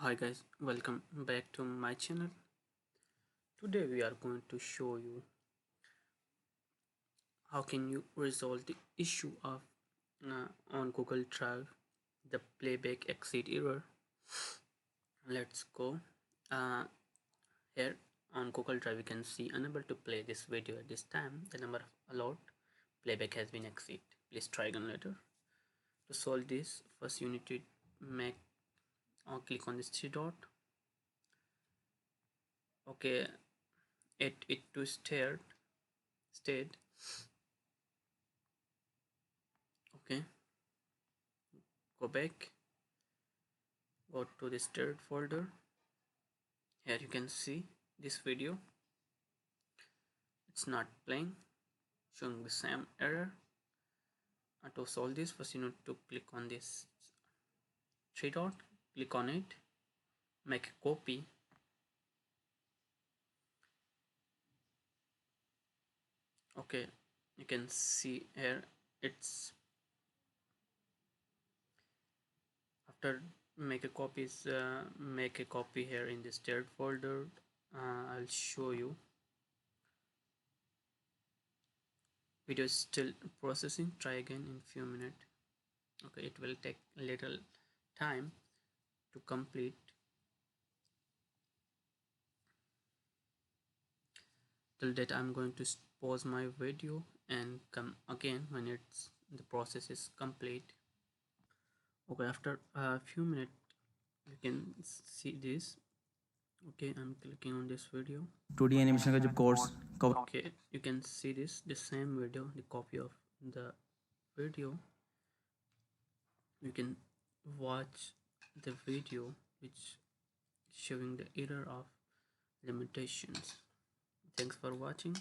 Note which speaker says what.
Speaker 1: Hi guys, welcome back to my channel. Today we are going to show you how can you resolve the issue of on Google Drive the playback exceed error. Let's go. uh, Here on Google Drive you can see unable to play this video at this time. The number of allowed playback has been exceeded. Please try again later. To solve this, first you need to make or click on this three dot. Okay, it to stayed. Okay, go back, go to the steered folder. Here you can see this video, it's not playing, showing the same error. And to solve this, first you need to click on this three dot, click on it, make a copy. Okay, you can see here it's after make a copy here in the steered folder. I'll show you. Video is still processing. Try again in few minutes. Okay, it will take a little time to complete. Till that I'm going to pause my video and come again when it's the process is complete. Okay, after a few minutes you can see this. Okay, I'm clicking on this video.
Speaker 2: 2D animation का जब course cover
Speaker 1: Okay, you can see this, the same video, the copy of the video. You can watch the video which showing the error of limitations. Thanks for watching.